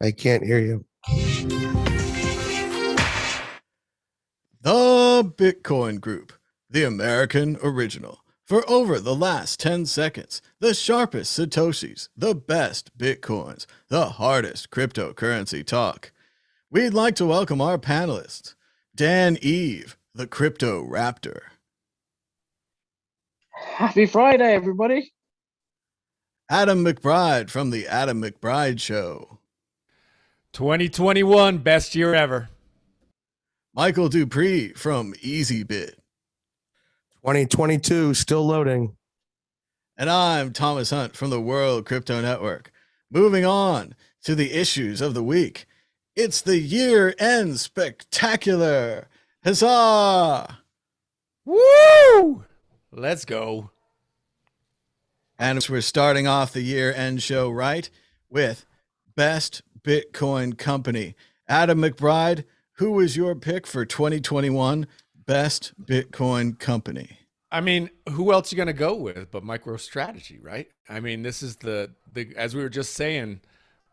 I can't hear you. The Bitcoin Group, the American original. For over the last 10 seconds, the sharpest Satoshis, the best Bitcoins, the hardest cryptocurrency talk. We'd like to welcome our panelists, Dan Eve, the Crypto Raptor. Happy Friday, everybody. Adam McBride from the Adam McBride Show. 2021, best year ever. Michael Dupree from EasyBit. 2022, still loading. And I'm Thomas Hunt from the World Crypto Network. Moving on to the issues of the week. It's the year-end spectacular. Huzzah! Woo! Let's go. And we're starting off the year-end show right with Best Bitcoin Company. Adam McBride, who was your pick for 2021 Best Bitcoin Company? I mean, who else you going to go with but MicroStrategy, right? I mean, this is the as we were just saying,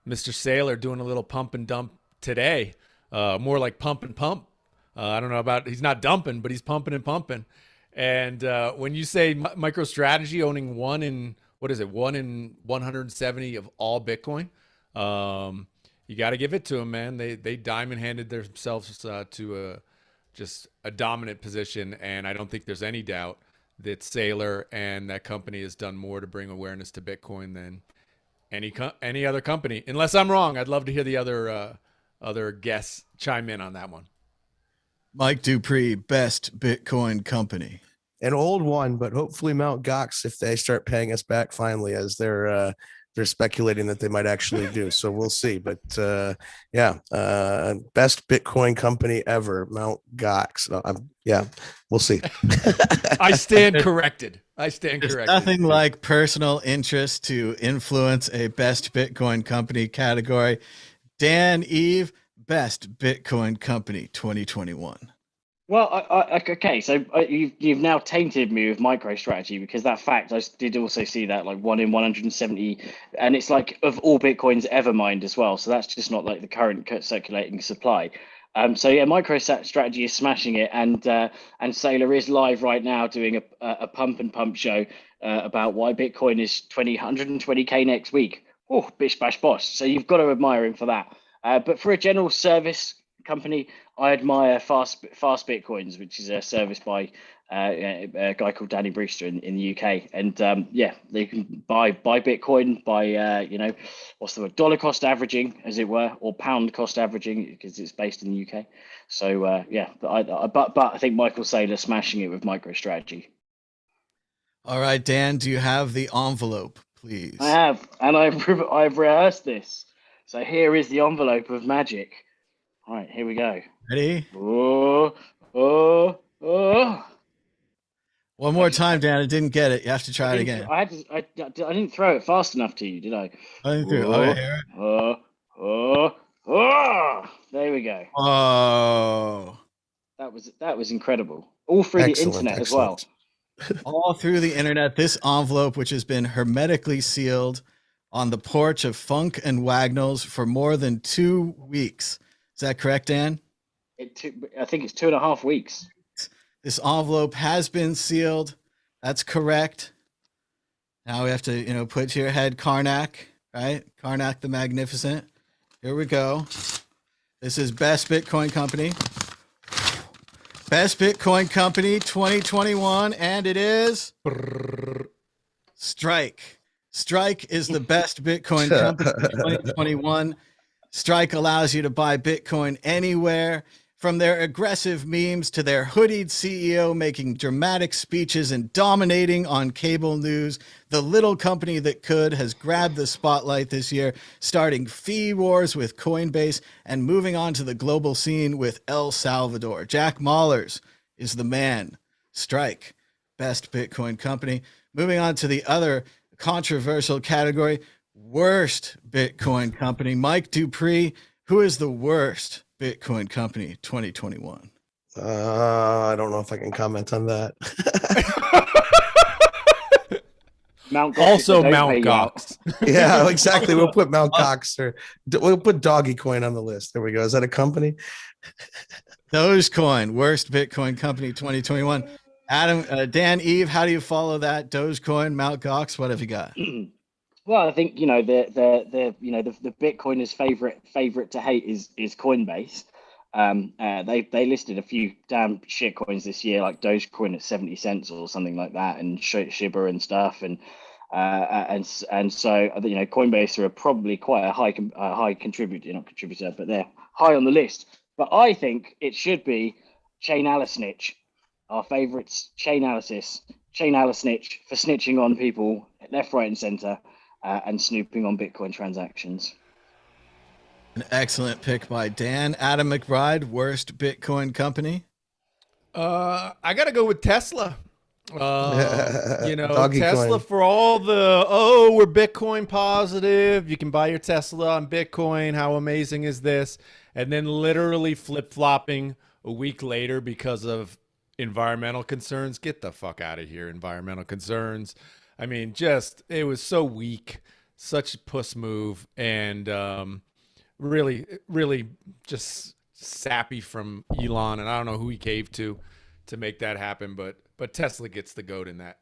Mr. Saylor doing a little pump and dump today, more like pump and pump. I don't know about, he's not dumping, but he's pumping and pumping. And when you say MicroStrategy owning one in 170 of all Bitcoin, you got to give it to them, man. They diamond handed themselves to just a dominant position, and I don't think there's any doubt that Saylor and that company has done more to bring awareness to Bitcoin than any other company. Unless I'm wrong, I'd love to hear the other guests chime in on that one. Mike Dupree, Best Bitcoin Company. An old one, but hopefully Mt. Gox, if they start paying us back finally, as they're speculating that they might actually do. So we'll see. But best Bitcoin company ever, Mt. Gox. We'll see. I stand corrected. There's nothing like personal interest to influence a Best Bitcoin Company category. Dan Eve, Best Bitcoin Company 2021. Well, okay, so you've now tainted me with MicroStrategy, because that fact, I did also see that, like 1 in 170, and it's like of all Bitcoins ever mined as well. So that's just not like the current circulating supply. MicroStrategy is smashing it, and Saylor is live right now doing a pump and pump show about why Bitcoin is 120K next week. Oh, bish bash bosh. So you've got to admire him for that. But for a general service company, I admire Fast Bitcoins, which is a service by a guy called Danny Brewster in the UK. And they can buy Bitcoin by what's the word, dollar cost averaging, as it were, or pound cost averaging, because it's based in the UK. So but I think Michael Saylor smashing it with MicroStrategy. All right, Dan, do you have the envelope, please? I have, and I've rehearsed this. So here is the envelope of magic. All right, here we go. Ready? Oh. One more time, Dan. I didn't get it. You have to try it again. I didn't throw it fast enough to you, did I? I didn't throw it. Here. There we go. Oh. That was incredible. All through the internet as well. All through the internet. This envelope, which has been hermetically sealed on the porch of Funk and Wagnalls for more than 2 weeks. Is that correct, Dan? I think it's 2.5 weeks. This envelope has been sealed. That's correct. Now we have to, put to your head Karnak, right? Karnak the Magnificent. Here we go. This is Best Bitcoin Company. Best Bitcoin Company 2021, and it is Strike. Strike is the best Bitcoin company 2021. Strike allows you to buy Bitcoin anywhere, from their aggressive memes to their hoodied CEO making dramatic speeches and dominating on cable news. The little company that could has grabbed the spotlight this year, starting fee wars with Coinbase and moving on to the global scene with El Salvador. Jack Mallers is the man. Strike, best Bitcoin company. Moving on to the other controversial category, worst Bitcoin company. Mike Dupree, who is the worst Bitcoin company 2021? I don't know if I can comment on that. Mount Gox Also, don't Mount pay you out. Gox. Yeah, exactly. We'll put Mount Cox or we'll put Doggy Coin on the list. There we go. Is that a company? Dogecoin, worst Bitcoin company 2021. Adam, Dan, Eve, how do you follow that? Dogecoin, Mount Gox, what have you got? Well, I think the Bitcoiners' favorite to hate is Coinbase. They listed a few damn shit coins this year, like Dogecoin at 70 cents or something like that, and Shiba and stuff, and so Coinbase are probably quite a high contributor, not contributor, but they're high on the list. But I think it should be Chainalysis, our favorites, Chainalysis for snitching on people left, right, and center. And snooping on Bitcoin transactions. An excellent pick by Dan. Adam McBride, worst Bitcoin company. I gotta go with Tesla. Doggy Tesla Coin. for all the we're Bitcoin positive. You can buy your Tesla on Bitcoin. How amazing is this? And then literally flip-flopping a week later because of environmental concerns. Get the fuck out of here, environmental concerns. I mean, it was so weak, such a puss move, and really, really just sappy from Elon, and I don't know who he caved to make that happen, but Tesla gets the goat in that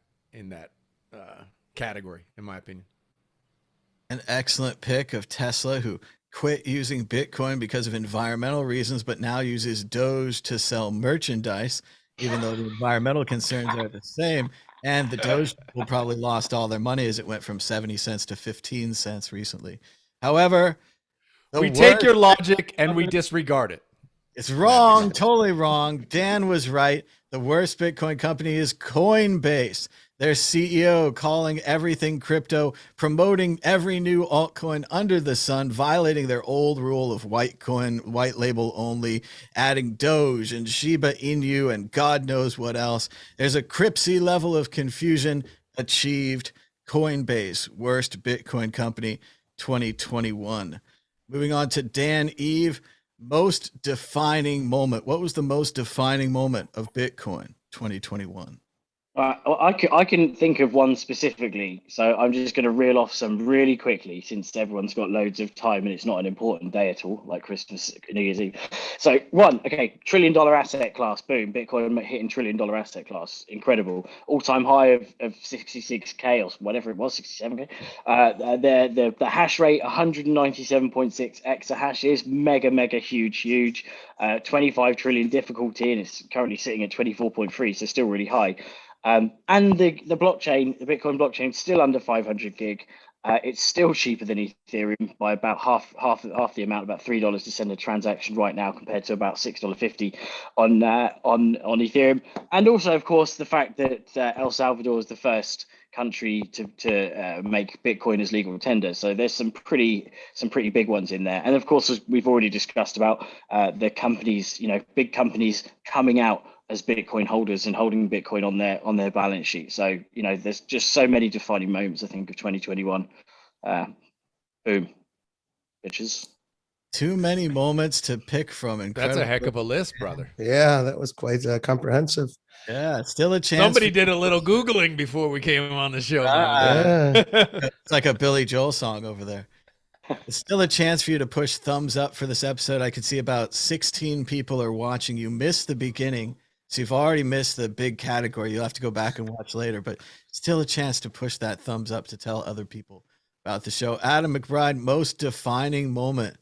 category, in my opinion. An excellent pick of Tesla, who quit using Bitcoin because of environmental reasons, but now uses Doge to sell merchandise, even though the environmental concerns are the same. And the Doge people probably lost all their money as it went from 70 cents to 15 cents recently. However, we take your logic and we disregard it. It's wrong, totally wrong. Dan was right. The worst Bitcoin company is Coinbase. Their CEO calling everything crypto, promoting every new altcoin under the sun, violating their old rule of white coin, white label only, adding Doge and Shiba Inu and God knows what else. There's a Cripsy level of confusion achieved. Coinbase, worst Bitcoin company 2021. Moving on to Dan Eve. Most defining moment. What was the most defining moment of Bitcoin 2021? I can think of one specifically, so I'm just going to reel off some really quickly since everyone's got loads of time and it's not an important day at all, like Christmas, New Year's Eve. So $1 trillion asset class, boom, Bitcoin hitting $1 trillion asset class, incredible, all-time high of 66k or whatever it was, 67k. The hash rate 197.6 exahashes, mega huge. 25 trillion difficulty, and it's currently sitting at 24.3, so still really high. And the blockchain, the Bitcoin blockchain, still under 500 gig. It's still cheaper than Ethereum by about half the amount, about $3 to send a transaction right now, compared to about $6.50 on Ethereum. And also, of course, the fact that El Salvador is the first country to make Bitcoin as legal tender. So there's some pretty big ones in there. And of course, as we've already discussed about the companies, big companies coming out as Bitcoin holders and holding Bitcoin on their balance sheet. So, there's just so many defining moments, I think, of 2021. Boom, bitches. Too many moments to pick from. Incredible. That's a heck of a list, brother. Yeah, that was quite comprehensive. Yeah, still a chance. Somebody did a little Googling before we came on the show. It's like a Billy Joel song over there. It's still a chance for you to push thumbs up for this episode. I could see about 16 people are watching. You missed the beginning, so you've already missed the big category. You'll have to go back and watch later, but still a chance to push that thumbs up to tell other people about the show. Adam McBride, most defining moment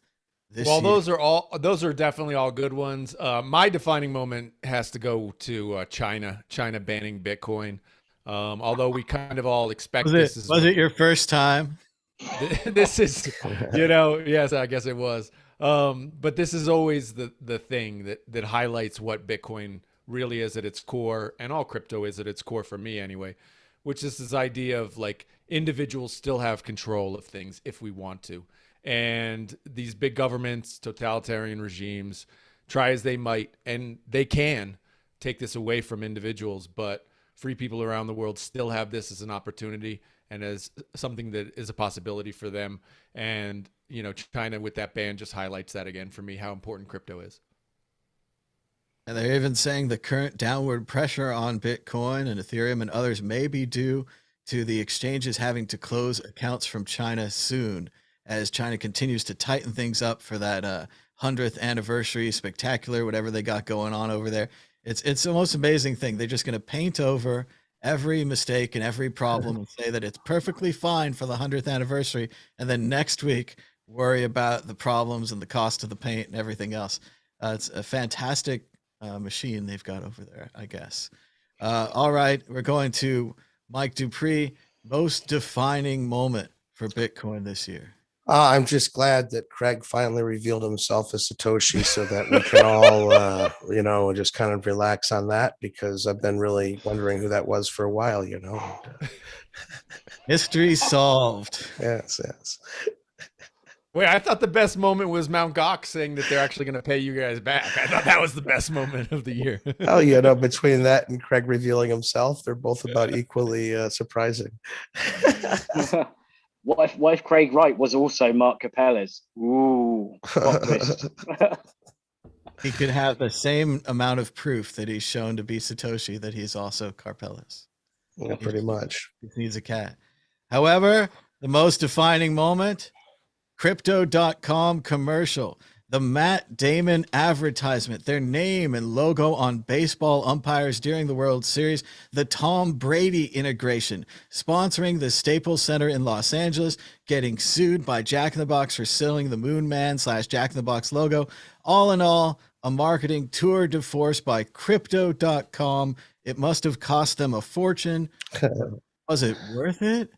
this year. Those are definitely all good ones. My defining moment has to go to China banning Bitcoin. Although we kind of all expect was it your first time? This is, yes, I guess it was. But this is always the thing that highlights what Bitcoin really is at its core, and all crypto is at its core for me anyway, which is this idea of like individuals still have control of things if we want to. And these big governments, totalitarian regimes, try as they might, and they can take this away from individuals, but free people around the world still have this as an opportunity and as something that is a possibility for them. And, China with that ban just highlights that again for me, how important crypto is. And they're even saying the current downward pressure on Bitcoin and Ethereum and others may be due to the exchanges having to close accounts from China soon as China continues to tighten things up for that 100th anniversary spectacular, whatever they got going on over there. It's the most amazing thing. They're just going to paint over every mistake and every problem and say that it's perfectly fine for the 100th anniversary. And then next week, worry about the problems and the cost of the paint and everything else. It's a fantastic machine they've got over there, I guess. All right, we're going to Mike Dupree. Most defining moment for Bitcoin this year. I'm just glad that Craig finally revealed himself as Satoshi so that we can all, just kind of relax on that, because I've been really wondering who that was for a while, Mystery solved. Yes, yes. Wait, I thought the best moment was Mt. Gox saying that they're actually going to pay you guys back. I thought that was the best moment of the year. Oh, between that and Craig revealing himself, they're both about equally surprising. What if Craig Wright was also Mark Capella's? Ooh, plot twist. He could have the same amount of proof that he's shown to be Satoshi that he's also Carpella's. Yeah, pretty much. He needs a cat. However, the most defining moment, Crypto.com commercial. The Matt Damon advertisement, their name and logo on baseball umpires during the World Series, the Tom Brady integration, sponsoring the Staples Center in Los Angeles, getting sued by Jack in the Box for selling the Moon Man / Jack in the Box logo. All in all, a marketing tour de force by Crypto.com. It must have cost them a fortune. Was it worth it?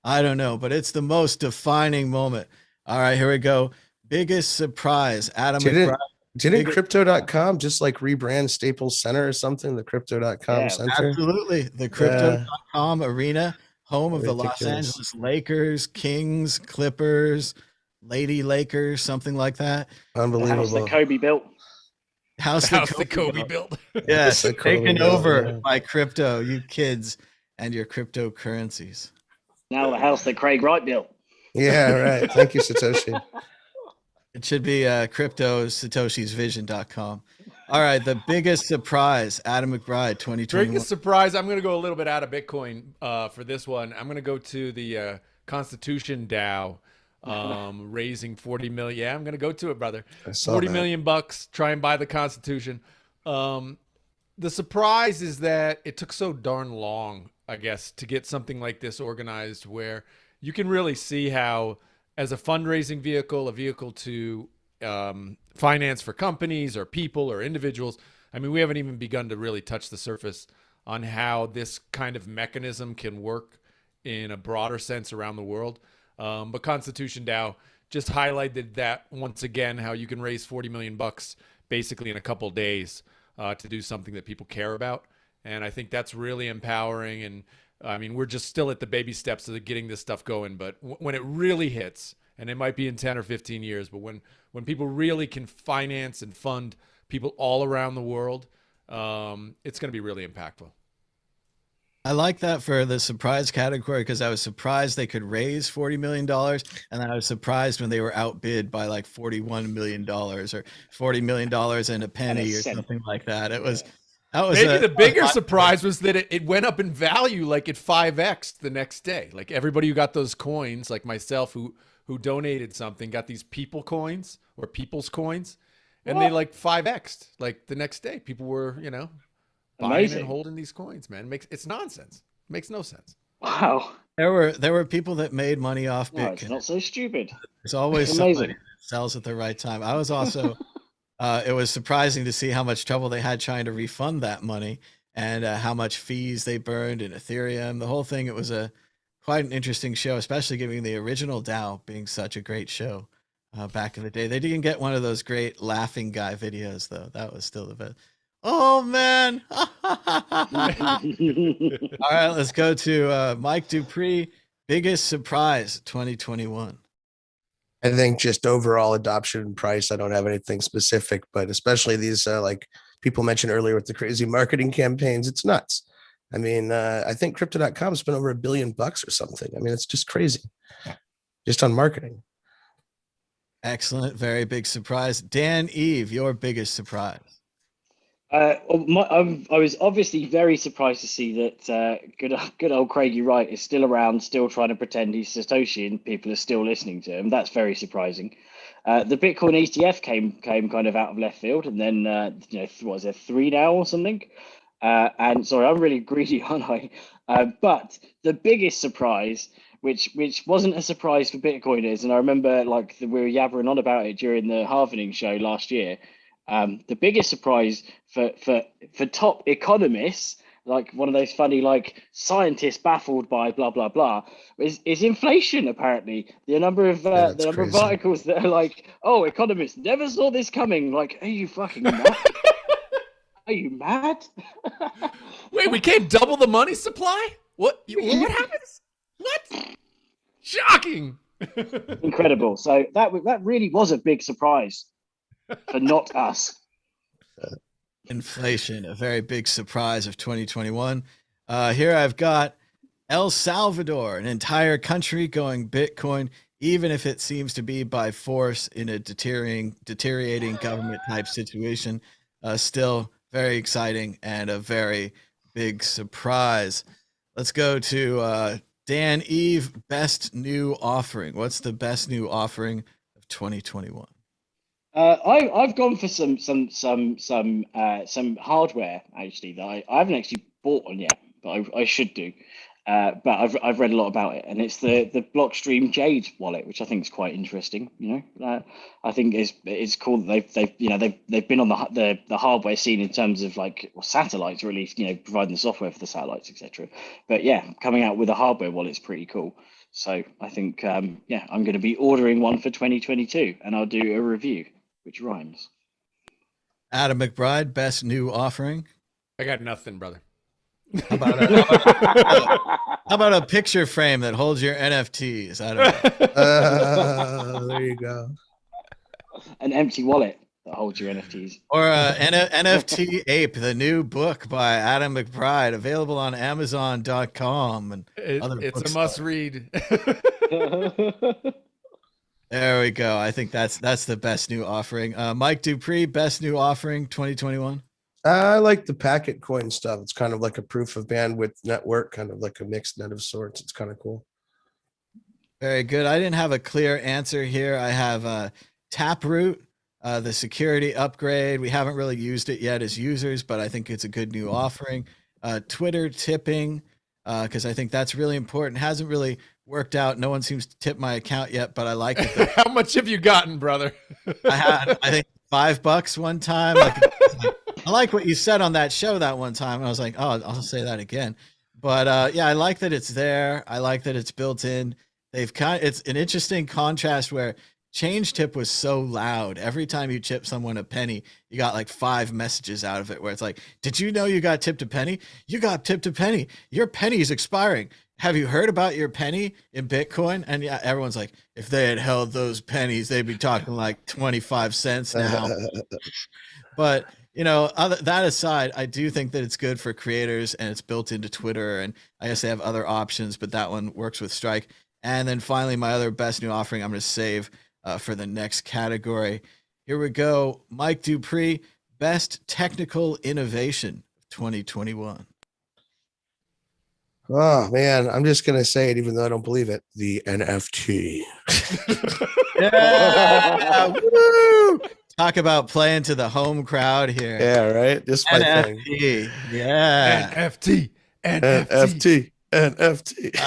I don't know, but it's the most defining moment. All right, here we go. Biggest surprise, Adam McBride. Didn't Crypto.com just like rebrand Staples Center or something? The Crypto.com Center? Absolutely. The Crypto.com arena, home of Ridiculous. the Los Angeles Lakers, Kings, Clippers, Lady Lakers, something like that. Unbelievable. The house that Kobe built. House that Kobe built. Yes, The Kobe taken built, over yeah. by crypto, you kids and your cryptocurrencies. Now the house that Craig Wright built. Yeah, right. Thank you, Satoshi. It should be crypto-satoshizvision.com. All right, the biggest surprise, Adam McBride, 2021. Biggest surprise. I'm going to go a little bit out of Bitcoin for this one. I'm going to go to the Constitution DAO, raising 40 million. Yeah, I'm going to go to it, brother. 40 million bucks. Try and buy the Constitution. The surprise is that it took so darn long, I guess, to get something like this organized, where you can really see how, as a fundraising vehicle, a vehicle to finance for companies or people or individuals. I mean, we haven't even begun to really touch the surface on how this kind of mechanism can work in a broader sense around the world. But Constitution DAO just highlighted that once again, how you can raise 40 million bucks basically in a couple days to do something that people care about. And I think that's really empowering. And I mean, we're just still at the baby steps of getting this stuff going, but when it really hits, and it might be in 10 or 15 years, but when people really can finance and fund people all around the world, it's going to be really impactful. I like that for the surprise category, because I was surprised they could raise $40 million. And then I was surprised when they were outbid by like $41 million or $40 million and a penny or something like that. That was maybe the bigger surprise was that it went up in value, like it 5x the next day. Like everybody who got those coins, like myself, who donated something, got these people coins or people's coins, and they like 5x'd like the next day. People were, buying and holding these coins, man. It's nonsense. It makes no sense. Wow. There were people that made money off Bitcoin. It's not so stupid. There's always somebody that sells at the right time. I was also it was surprising to see how much trouble they had trying to refund that money, and how much fees they burned in Ethereum. The whole thing, it was quite an interesting show, especially given the original DAO being such a great show back in the day. They didn't get one of those great laughing guy videos, though. That was still the best. Oh, man. All right, let's go to Mike Dupree. Biggest surprise 2021. I think just overall adoption and price. I don't have anything specific, but especially these like people mentioned earlier with the crazy marketing campaigns, it's nuts. I mean, I think Crypto.com spent over $1 billion or something. I mean, it's just crazy, just on marketing. Excellent, very big surprise. Dan Eve, your biggest surprise. I was obviously very surprised to see that good old Craigie Wright is still around, still trying to pretend he's Satoshi, and people are still listening to him. That's very surprising. The Bitcoin ETF came kind of out of left field, and then what is it, 3 now or something? And sorry, I'm really greedy, aren't I? But the biggest surprise, which wasn't a surprise for Bitcoiners, and I remember like we were yabbering on about it during the halvening show last year. The biggest surprise for top economists, like one of those funny like scientists baffled by blah blah blah, is inflation. Apparently, Yeah, the that's number of crazy. articles that are like, oh, economists never saw this coming. Like, are you fucking mad? Are you mad? Wait, we can't double the money supply? What happens? What? Shocking. Incredible. So that really was a big surprise for not us. Inflation, a very big surprise of 2021. Here I've got El Salvador, an entire country going Bitcoin, even if it seems to be by force in a deteriorating government type situation. Still very exciting and a very big surprise. Let's go to Dan Eve, best new offering. What's the best new offering of 2021? I've gone for some hardware actually that I haven't actually bought one yet, but I should do. But I've read a lot about it, and it's the Blockstream Jade wallet, which I think is quite interesting. I think it's cool that they've been on the hardware scene in terms of like satellites, or at least providing the software for the satellites, etc. But yeah, coming out with a hardware wallet is pretty cool. So I think I'm going to be ordering one for 2022, and I'll do a review, which rhymes. Adam McBride, best new offering. I got nothing, brother. How about a picture frame that holds your NFTs? I don't know. There you go. An empty wallet that holds your NFTs. Or NFT Ape, the new book by Adam McBride, available on Amazon.com and other It's a bookstores. must read. There we go. I think that's the best new offering. Mike Dupree, best new offering 2021. I like the packet coin stuff. It's kind of like a proof of bandwidth network, kind of like a mixed net of sorts. It's kind of cool. Very good. I didn't have a clear answer here. I have Taproot, the security upgrade. We haven't really used it yet as users, but I think it's a good new offering. Twitter tipping, because I think that's really important. Hasn't really worked out. No one seems to tip my account yet, but I like it. How much have you gotten, brother? I think $5 one time. I like what you said on that show that one time. And I was like, oh, I'll say that again. But yeah, I like that it's there. I like that it's built in. It's an interesting contrast where change tip was so loud. Every time you tip someone a penny, you got like 5 messages out of it where it's like, did you know you got tipped a penny? You got tipped a penny. Your penny is expiring. Have you heard about your penny in Bitcoin? And yeah, everyone's like, if they had held those pennies, they'd be talking like 25 cents now. But that aside, I do think that it's good for creators and it's built into Twitter. And I guess they have other options, but that one works with Strike. And then finally, my other best new offering, I'm going to save for the next category. Here we go. Mike Dupree, best technical innovation of 2021. Oh man, I'm just gonna say it, even though I don't believe it. The NFT. Yeah! Woo! Talk about playing to the home crowd here. Yeah, right. This is my thing. NFT. Yeah. NFT. NFT.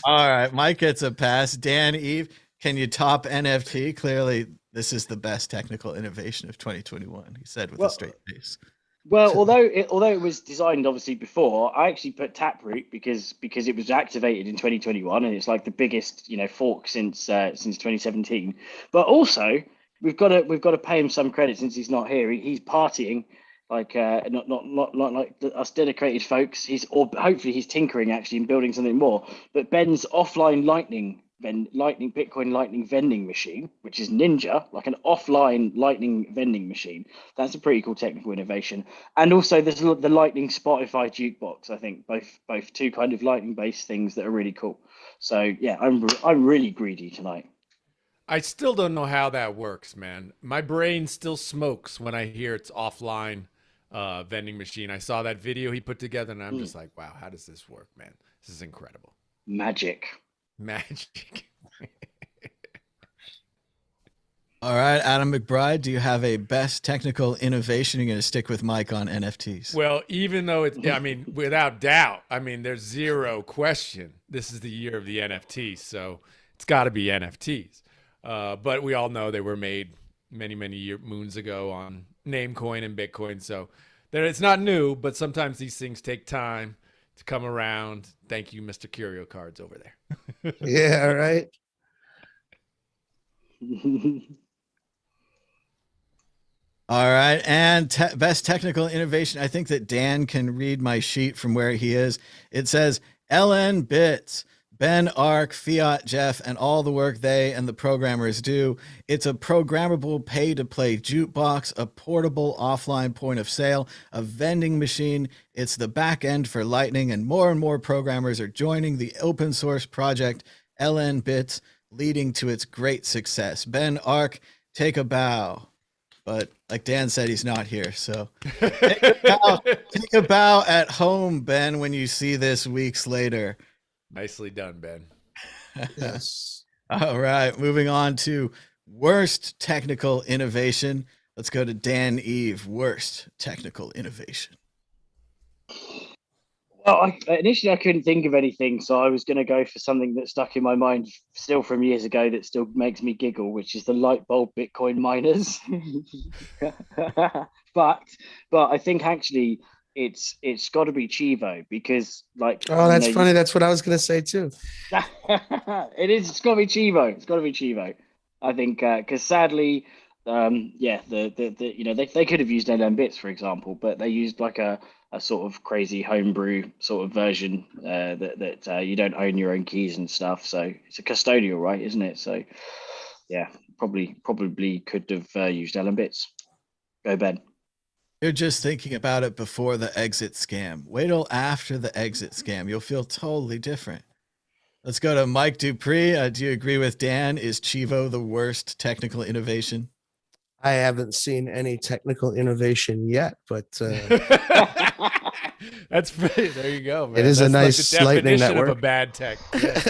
All right. Mike gets a pass. Dan Eve, can you top NFT? Clearly, this is the best technical innovation of 2021, he said with a straight face. Well, although it was designed obviously before, I actually put Taproot because it was activated in 2021 and it's like the biggest fork since 2017. But also we've got to pay him some credit since he's not here. He's partying like not like us dedicated folks. Hopefully he's tinkering actually and building something more. But Ben's offline Bitcoin Lightning vending machine, which is Ninja, like an offline Lightning vending machine. That's a pretty cool technical innovation. And also there's the Lightning Spotify jukebox. I think both two kind of Lightning based things that are really cool. So yeah, I'm really greedy tonight. I still don't know how that works, man. My brain still smokes when I hear it's offline vending machine. I saw that video he put together, and I'm just like, wow, how does this work, man? This is incredible. Magic. All right, Adam McBride, do you have a best technical innovation? You're going to stick with Mike on NFTs. Well, even though it's, I mean, without doubt, I mean, there's zero question. This is the year of the NFTs, so it's got to be NFTs. But we all know they were made many, many moons ago on Namecoin and Bitcoin. So it's not new, but sometimes these things take time to come around. Thank you, Mr. Curio Cards over there. Yeah, right. All right. And best technical innovation. I think that Dan can read my sheet from where he is. It says LN Bits, Ben, Ark, Fiat, Jeff, and all the work they and the programmers do. It's a programmable pay-to-play jukebox, a portable offline point of sale, a vending machine. It's the back end for Lightning, and more programmers are joining the open source project LN Bits, leading to its great success. Ben, Ark, take a bow. But like Dan said, he's not here. So take a bow at home, Ben, when you see this weeks later. Nicely done, Ben. Yes. All right. Moving on to worst technical innovation. Let's go to Dan Eve. Worst technical innovation. Well, initially I couldn't think of anything, so I was going to go for something that stuck in my mind still from years ago that still makes me giggle, which is the light bulb Bitcoin miners. but I think actually it's got to be Chivo, because like, oh, that's funny. That's what I was going to say too. It's got to be Chivo. It's got to be Chivo. I think because sadly, they could have used LM Bits, for example, but they used like a sort of crazy homebrew sort of version that you don't own your own keys and stuff. So it's a custodial, right? Isn't it? So yeah, probably could have used LM Bits. Go, Ben. You're just thinking about it before the exit scam. Wait till after the exit scam. You'll feel totally different. Let's go to Mike Dupree. Do you agree with Dan? Is Chivo the worst technical innovation? I haven't seen any technical innovation yet, but that's pretty, there you go, man. It is that's a nice like the lightning definition network of a bad tech. Yeah.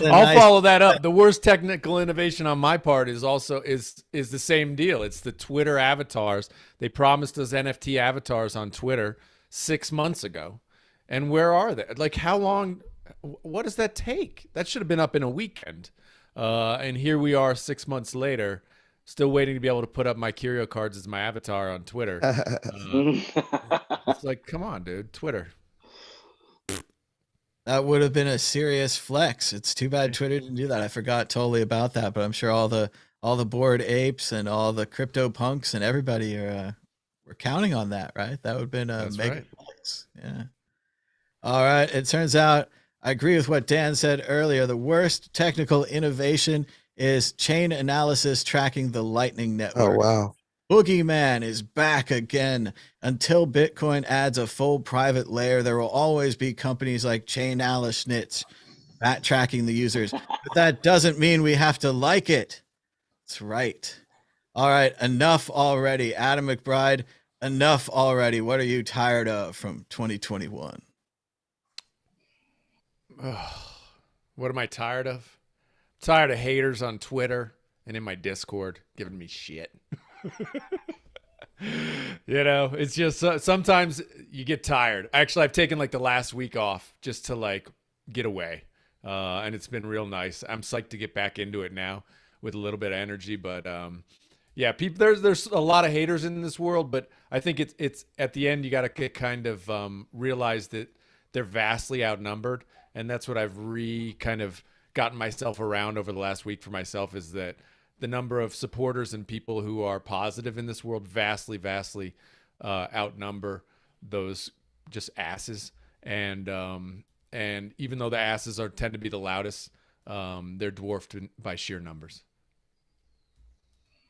I'll follow that up. The worst technical innovation on my part is also is the same deal. It's the Twitter avatars. They promised us NFT avatars on Twitter 6 months ago, and where are they? Like, how long? What does that take? That should have been up in a weekend. And here we are 6 months later, still waiting to be able to put up my Curio Cards as my avatar on Twitter. It's like, come on, dude, Twitter. That would have been a serious flex. It's too bad Twitter didn't do that. I forgot totally about that, but I'm sure all the Bored Apes and all the crypto punks and everybody were counting on that, right? That would have been a mega flex. Yeah. All right. It turns out I agree with what Dan said earlier. The worst technical innovation is chain analysis tracking the Lightning Network. Oh, wow. Boogeyman is back again. Until Bitcoin adds a full private layer, there will always be companies like Chainalysis tracking the users. But that doesn't mean we have to like it. That's right. All right, enough already. Adam McBride, enough already. What are you tired of from 2021? What am I tired of? I'm tired of haters on Twitter and in my Discord giving me shit. It's just sometimes you get tired. Actually, I've taken like the last week off just to like get away, and it's been real nice. I'm psyched to get back into it now with a little bit of energy. But people, there's a lot of haters in this world, but I think it's at the end you got to kind of realize that they're vastly outnumbered, and that's what I've kind of gotten myself around over the last week for myself, is that the number of supporters and people who are positive in this world vastly outnumber those just asses. And even though the asses tend to be the loudest, they're dwarfed by sheer numbers.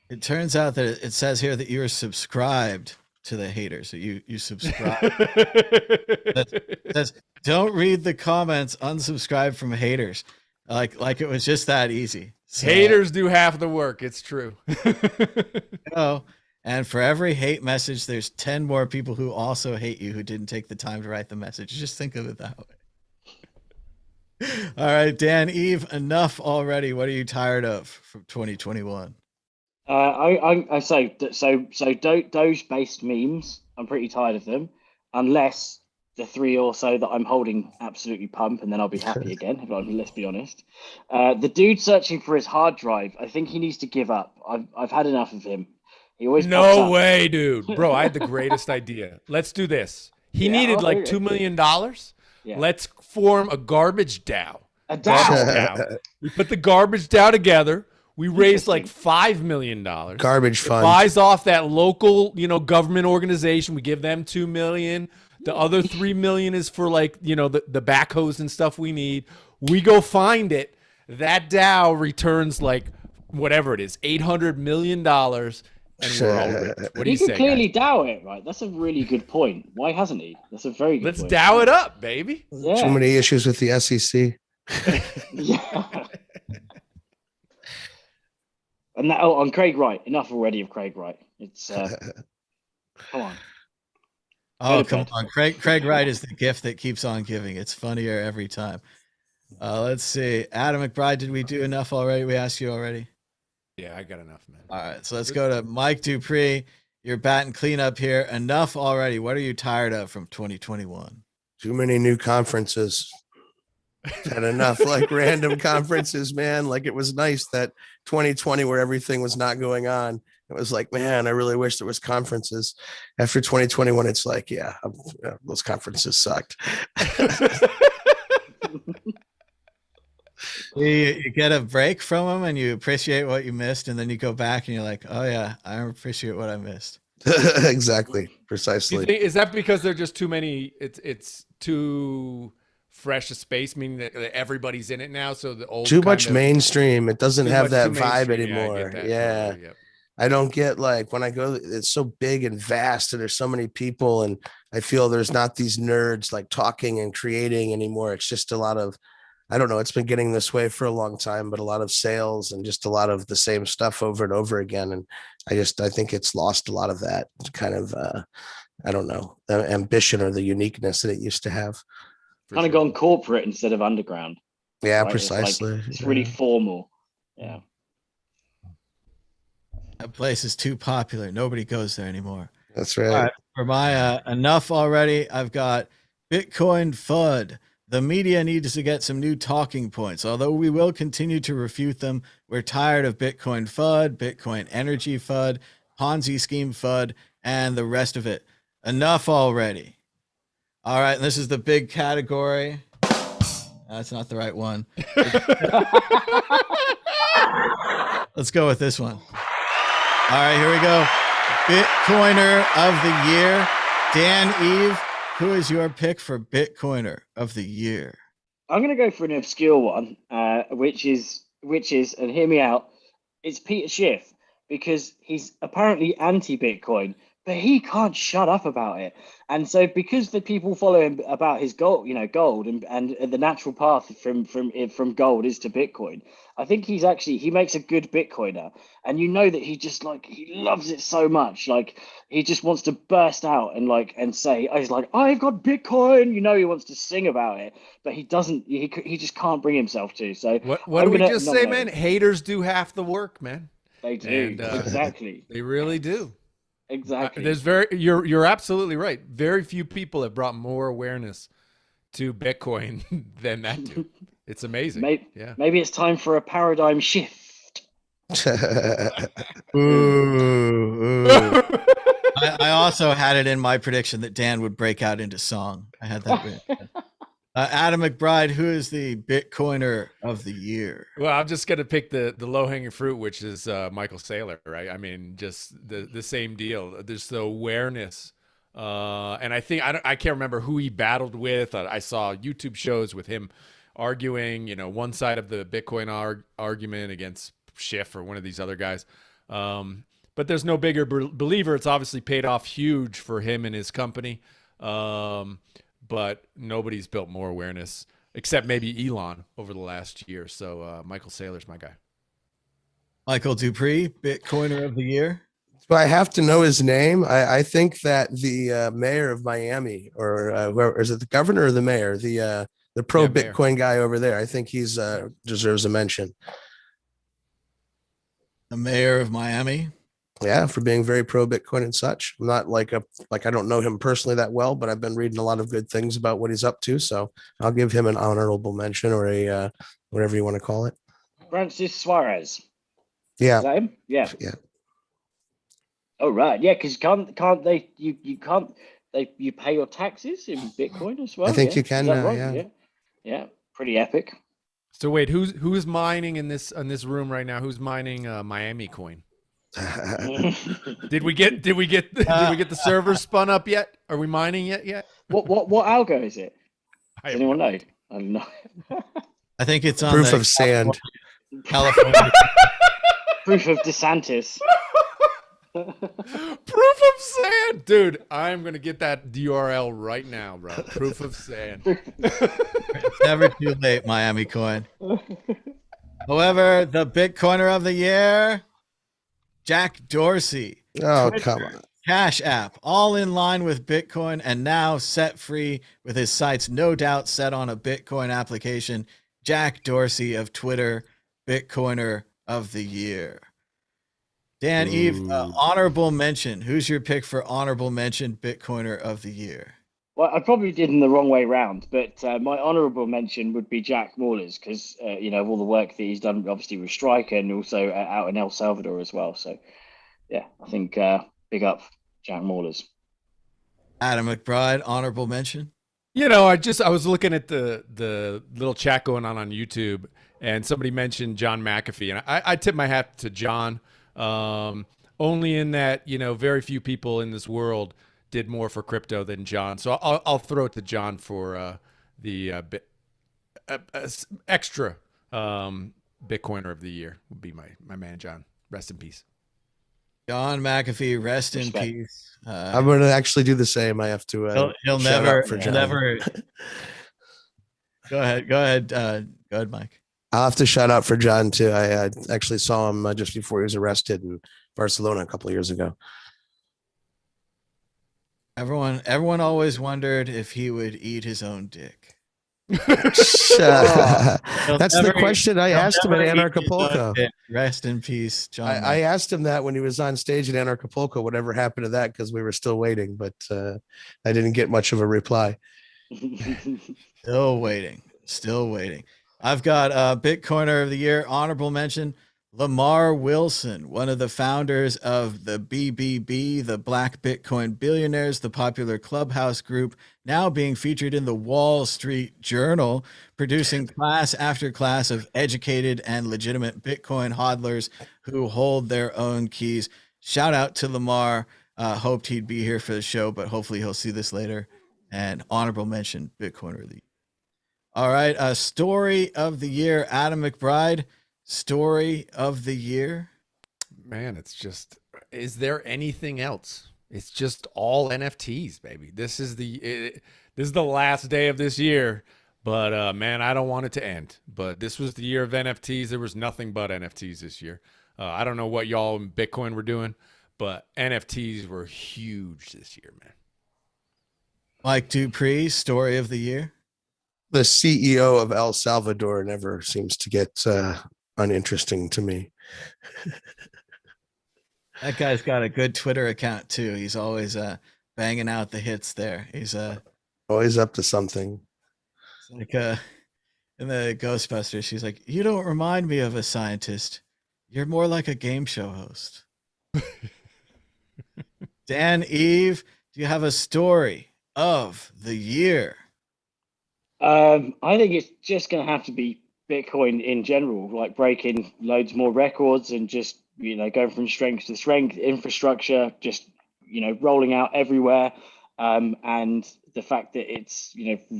It turns out that it says here that you're subscribed to the haters. So you subscribe. Says, don't read the comments, unsubscribe from haters. Like it was just that easy. So, haters do half the work. It's true. And for every hate message, there's 10 more people who also hate you who didn't take the time to write the message. Just think of it that way. All right, Dan, Eve, enough already. What are you tired of from 2021? I say so Doge based memes. I'm pretty tired of them, unless the three or so that I'm holding absolutely pump, and then I'll be happy again. Let's be honest. The dude searching for his hard drive, I think he needs to give up. I've had enough of him. He always pops No up. way, dude. Bro, I had the greatest idea. Let's do this. He needed like $2 million. Yeah. Let's form a garbage DAO. A DAO. DAO. We put the garbage DAO together. We raised like $5 million. Garbage fund. Buys off that local, government organization. We give them $2 million. The other $3 million is for like, the backhoes and stuff we need. We go find it. That DAO returns like whatever it is, $800 million. And we're all rich. What do you say? He can clearly DAO it, right? That's a really good point. Why hasn't he? That's a very good point. Let's DAO it up, baby. Yeah. Too many issues with the SEC. Yeah. And that, on Craig Wright. Enough already of Craig Wright. It's come on. Oh, come on. Craig Wright is the gift that keeps on giving. It's funnier every time. Let's see. Adam McBride, did we do enough already? We asked you already. Yeah, I got enough, man. All right, so let's go to Mike Dupree. You're batting cleanup here. Enough already. What are you tired of from 2021? Too many new conferences. Had enough like random conferences, man. Like it was nice that 2020 where everything was not going on. It was like, man, I really wish there was conferences. After 2021, it's like, yeah, those conferences sucked. You get a break from them and you appreciate what you missed, and then you go back and you're like, oh yeah, I appreciate what I missed. Exactly, precisely. Is that because they're just too many? It's too fresh a space, meaning that everybody's in it now. So the old too much mainstream. It doesn't have that vibe anymore. Yeah, totally, yep. I don't get like when I go, it's so big and vast and there's so many people and I feel there's not these nerds like talking and creating anymore. It's just a lot of, I don't know, it's been getting this way for a long time, but a lot of sales and just a lot of the same stuff over and over again. And I think it's lost a lot of that kind of, I don't know, the ambition or the uniqueness that it used to have. Kind of gone corporate instead of underground. Yeah, right? precisely. It's really formal. Yeah. That place is too popular. Nobody goes there anymore. That's right. All right, for my enough already, I've got Bitcoin FUD. The media needs to get some new talking points. Although we will continue to refute them, we're tired of Bitcoin FUD, Bitcoin energy FUD, Ponzi scheme FUD, and the rest of it. Enough already. All right, and this is the big category. That's not the right one. Let's go with this one. All right, here we go. Bitcoiner of the year. Dan, Eve, who is your pick for Bitcoiner of the year? I'm going to go for an obscure one, which is, and hear me out, it's Peter Schiff, because he's apparently anti-Bitcoin, but he can't shut up about it. And so because the people follow him about his gold, gold and the natural path from gold is to Bitcoin, I think he makes a good Bitcoiner. And that he loves it so much. Like he just wants to burst out and say, he's like, I've got Bitcoin. He wants to sing about it, but he doesn't, he just can't bring himself to. So what do we just say, man? Haters do half the work, man. They do. And, exactly. They really do. Exactly. You're absolutely right. Very few people have brought more awareness to Bitcoin than that do. It's amazing. Maybe it's time for a paradigm shift. Ooh. I also had it in my prediction that Dan would break out into song. I had that written. Adam McBride, who is the Bitcoiner of the year? Well, I'm just going to pick the low-hanging fruit, which is Michael Saylor, right? I mean, just the same deal. There's the awareness. And I think, I can't remember who he battled with. I saw YouTube shows with him arguing, one side of the Bitcoin argument against Schiff or one of these other guys. But there's no bigger believer. It's obviously paid off huge for him and his company. But nobody's built more awareness except maybe Elon over the last year. So Michael Saylor's my guy. Michael Dupree, Bitcoiner of the year. Do I have to know his name? I think that the mayor of Miami, or whoever, is it the governor or the mayor? The pro Yeah, mayor. Bitcoin guy over there. I think he's deserves a mention. The mayor of Miami. Yeah, for being very pro Bitcoin and such. I'm not like I don't know him personally that well, but I've been reading a lot of good things about what he's up to. So I'll give him an honorable mention, or a whatever you want to call it. Francis Suarez. Yeah. Is that him? Yeah. Yeah. Oh right, yeah, because you can't you pay your taxes in Bitcoin as well. I think yeah? you can Is that now, right? yeah. Yeah, pretty epic. So wait, who's mining in this room right now? Who's mining Miami coin? Did we get the servers spun up yet? Are we mining yet? What algo is it? I Does have anyone no know? I don't know. I think it's on Proof the of sand. California. Proof of DeSantis. Proof of sand, dude. I'm gonna get that URL right now, bro. Proof of sand. It's never too late, Miami coin. However, the Bitcoiner of the year, Jack Dorsey. Oh, Twitter, come on. Cash App, all in line with Bitcoin and now set free with his sights no doubt set on a Bitcoin application. Jack Dorsey of Twitter, Bitcoiner of the year. Dan, Eve, honorable mention. Who's your pick for honorable mention Bitcoiner of the year? Well, I probably did in the wrong way round, but my honourable mention would be Jack Mallers because of all the work that he's done, obviously with Striker and also out in El Salvador as well. So, yeah, I think big up Jack Mallers. Adam McBride, honorable mention. I was looking at the little chat going on YouTube, and somebody mentioned John McAfee, and I tip my hat to John. Only in that very few people in this world did more for crypto than John. So I'll throw it to John for the extra Bitcoiner of the year would be my man John. Rest in peace. John McAfee, rest Respect. in peace. I'm going to actually do the same. I have to. He'll shout never, out for John. never. Go ahead, Mike. I'll have to shout out for John too. I actually saw him just before he was arrested in Barcelona a couple of years ago. Everyone always wondered if he would eat his own dick. That's the question I asked him at Anarchapulco. Rest in peace, John. I asked him that when he was on stage at Anarchapulco, whatever happened to that, because we were still waiting, but I didn't get much of a reply. Still waiting. I've got Bitcoiner of the year, honorable mention, Lamar Wilson, one of the founders of the BBB, the Black Bitcoin Billionaires, the popular Clubhouse group, now being featured in the Wall Street Journal, producing class after class of educated and legitimate Bitcoin hodlers who hold their own keys. Shout out to Lamar. Hoped he'd be here for the show, but hopefully he'll see this later. And honorable mention, Bitcoiner of the year. All right, story of the year, Adam McBride. Story of the year. Man, it's just, is there anything else? It's just all NFTs, baby. This is the last day of this year, but man, I don't want it to end. But this was the year of NFTs. There was nothing but NFTs this year. I don't know what y'all in Bitcoin were doing, but NFTs were huge this year, man. Mike Dupree, story of the year. The CEO of El Salvador never seems to get uninteresting to me. That guy's got a good Twitter account too. He's always banging out the hits there. He's always up to something. Like in the Ghostbusters, she's like, "You don't remind me of a scientist. You're more like a game show host." Dan, Eve, do you have a story of the year? I think it's just going to have to be Bitcoin in general, like breaking loads more records and just, going from strength to strength, infrastructure, just, rolling out everywhere. And the fact that it's,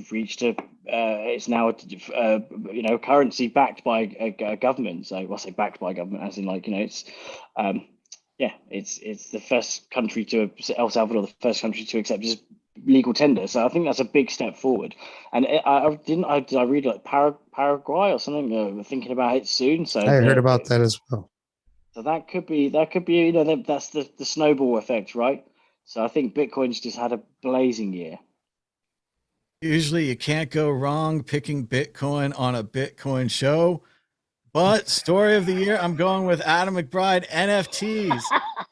reached it's now a currency backed by a government. So I say backed by a government as in it's, it's the first country El Salvador, the first country to accept just legal tender. So I think that's a big step forward. And did I read like Paraguay or something? We're thinking about it soon. So I heard about that as well. So that could be that's the snowball effect, right? So I think Bitcoin's just had a blazing year. Usually you can't go wrong picking Bitcoin on a Bitcoin show. But story of the year, I'm going with Adam McBride. NFTs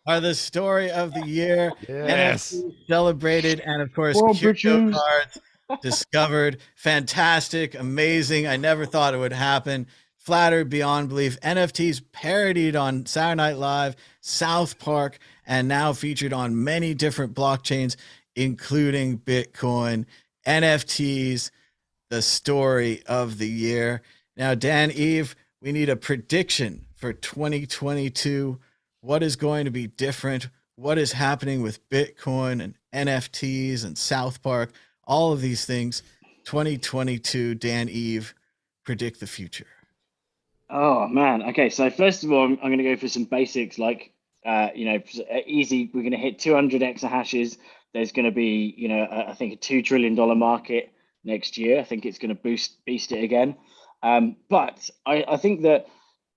are the story of the year. Yes. NFTs celebrated, and of course, Well, curio bitches. cards discovered. Fantastic, amazing. I never thought it would happen. Flattered beyond belief. NFTs parodied on Saturday Night Live, South Park, and now featured on many different blockchains, including Bitcoin. NFTs, the story of the year. Now, Dan, Eve, we need a prediction for 2022. What is going to be different? What is happening with Bitcoin and NFTs and South Park? All of these things. 2022, Dan, Eve, predict the future. Oh man. Okay, so first of all, I'm going to go for some basics like easy. We're going to hit 200 exahashes. There's going to be, I think a $2 trillion market next year. I think it's going to beast it again. But I think that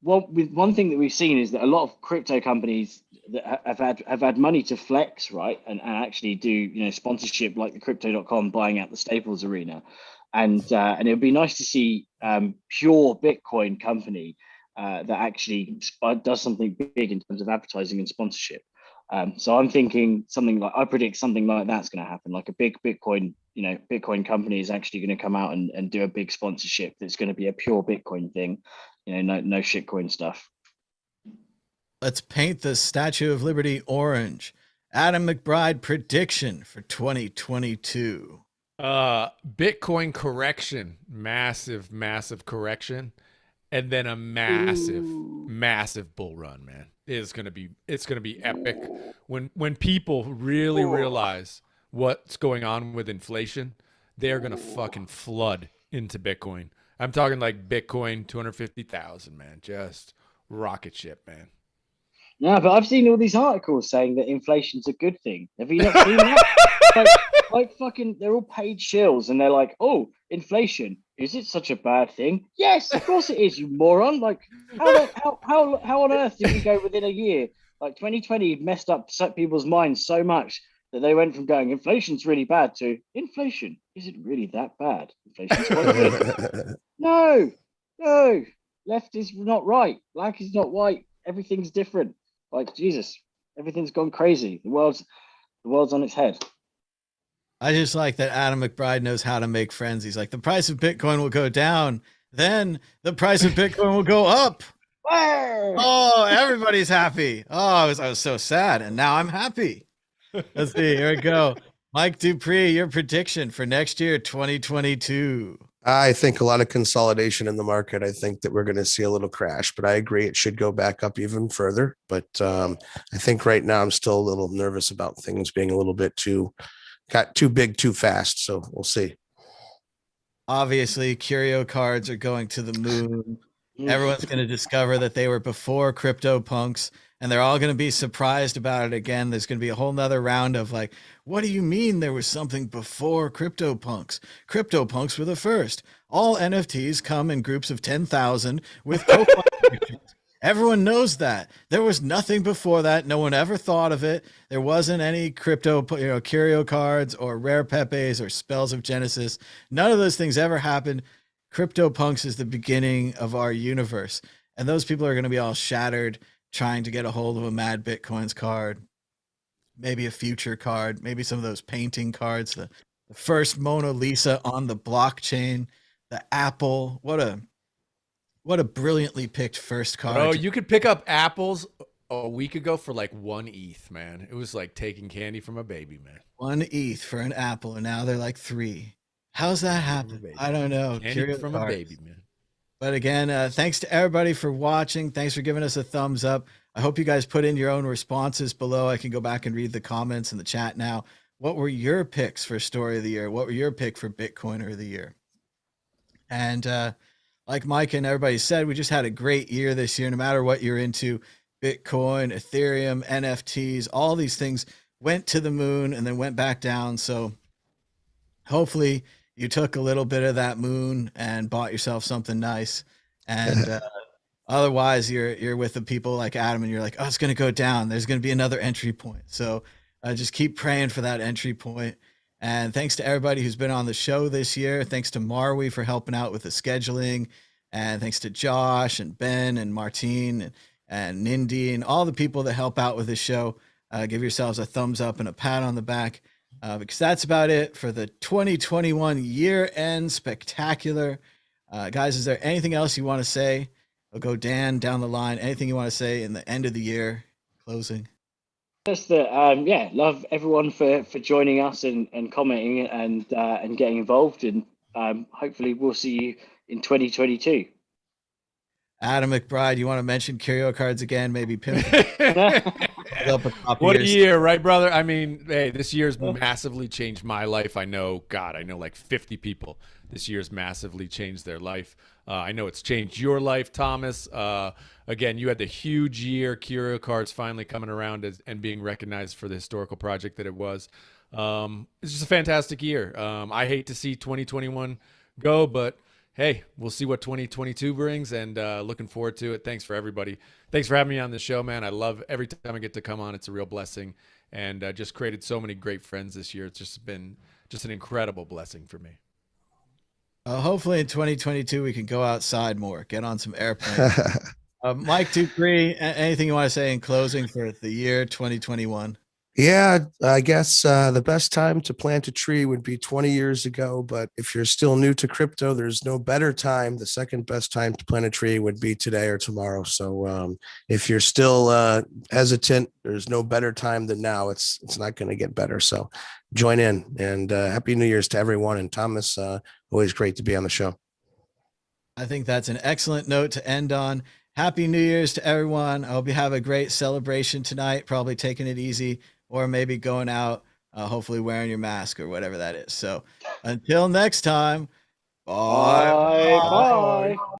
one thing that we've seen is that a lot of crypto companies that have had money to flex, right, and actually do sponsorship like the Crypto.com buying out the Staples Arena, and it would be nice to see pure Bitcoin company that actually does something big in terms of advertising and sponsorship. So I'm thinking I predict something like that's going to happen, like a big Bitcoin company is actually going to come out and do a big sponsorship that's going to be a pure Bitcoin thing, no shitcoin stuff. Let's paint the Statue of Liberty orange. Adam McBride prediction for 2022. Bitcoin correction, massive correction, and then a massive bull run, man. It's gonna be epic when people really realize what's going on with inflation. They're gonna fucking flood into Bitcoin. I'm talking like Bitcoin 250,000, man. Just rocket ship, man. No, but I've seen all these articles saying that inflation's a good thing. Have you not seen that? like fucking, they're all paid shills, and they're like, "Oh, inflation, is it such a bad thing?" Yes, of course it is, you moron. Like, how on earth did we go within a year? Like 2020 messed up people's minds so much that they went from going inflation's really bad to inflation. Is it really that bad? Inflation's quite good. No, left is not right. Black is not white. Everything's different. Like Jesus, everything's gone crazy. The world's on its head. I just like that Adam McBride knows how to make friends. He's like, the price of Bitcoin will go down, then the price of Bitcoin will go up. Oh, everybody's happy. Oh, I was so sad, and now I'm happy. Let's see. Here we go. Mike Dupree, your prediction for next year, 2022. I think a lot of consolidation in the market. I think that we're going to see a little crash, but I agree it should go back up even further. But I think right now I'm still a little nervous about things being a little bit got too big too fast. So we'll see. Obviously, curio cards are going to the moon. Everyone's going to discover that they were before CryptoPunks, and they're all going to be surprised about it again. There's going to be a whole nother round of like, what do you mean there was something before CryptoPunks? CryptoPunks were the first. All NFTs come in groups of 10,000 with pictures. Everyone knows that. There was nothing before that. No one ever thought of it. There wasn't any crypto, curio cards or rare pepes or spells of Genesis. None of those things ever happened. CryptoPunks is the beginning of our universe. And those people are going to be all shattered trying to get a hold of a Mad Bitcoins card, maybe a future card, maybe some of those painting cards, the first Mona Lisa on the blockchain, the Apple. What a brilliantly picked first card. Oh, you could pick up apples a week ago for like 1 ETH, man. It was like taking candy from a baby, man. 1 ETH for an apple, and now they're like 3. How's that happen? I don't know. Candy from a baby, man. But again, thanks to everybody for watching. Thanks for giving us a thumbs up. I hope you guys put in your own responses below. I can go back and read the comments in the chat now. What were your picks for story of the year? What were your pick for Bitcoiner of the year? And like Mike and everybody said, we just had a great year this year. No matter what you're into, Bitcoin, Ethereum, NFTs, all these things went to the moon and then went back down. So hopefully you took a little bit of that moon and bought yourself something nice. And Otherwise, you're with the people like Adam, and you're like, oh, it's going to go down. There's going to be another entry point. So just keep praying for that entry point. And thanks to everybody who's been on the show this year. Thanks to Marwi for helping out with the scheduling, and thanks to Josh and Ben and Martine and Nindy and all the people that help out with this show. Give yourselves a thumbs up and a pat on the back, because that's about it for the 2021 year-end spectacular. Guys, is there anything else you want to say? We'll go Dan down the line. Anything you want to say in the end of the year closing? Just that, yeah, love everyone for joining us and commenting and getting involved, and hopefully we'll see you in 2022. Adam McBride, you want to mention Curio Cards again? Maybe pimp. What a year, right, brother? I mean, hey, this year's massively changed my life. I know like 50 people this year's massively changed their life. I know it's changed your life, Thomas. Again, you had the huge year. Curio Cards finally coming around and being recognized for the historical project that it was. It's just a fantastic year. I hate to see 2021 go, but hey, we'll see what 2022 brings, and looking forward to it. Thanks for everybody. Thanks for having me on the show, man. I love every time I get to come on. It's a real blessing, and just created so many great friends this year. It's just been an incredible blessing for me. Hopefully in 2022 we can go outside more, get on some airplanes. Mike Dupree, anything you want to say in closing for the year 2021? Yeah, I guess the best time to plant a tree would be 20 years ago. But if you're still new to crypto, there's no better time. The second best time to plant a tree would be today or tomorrow. So if you're still hesitant, there's no better time than now. It's not going to get better. So join in, and Happy New Year's to everyone. And Thomas, always great to be on the show. I think that's an excellent note to end on. Happy New Year's to everyone. I hope you have a great celebration tonight, probably taking it easy, or maybe going out, hopefully wearing your mask or whatever that is. So until next time, bye. Bye.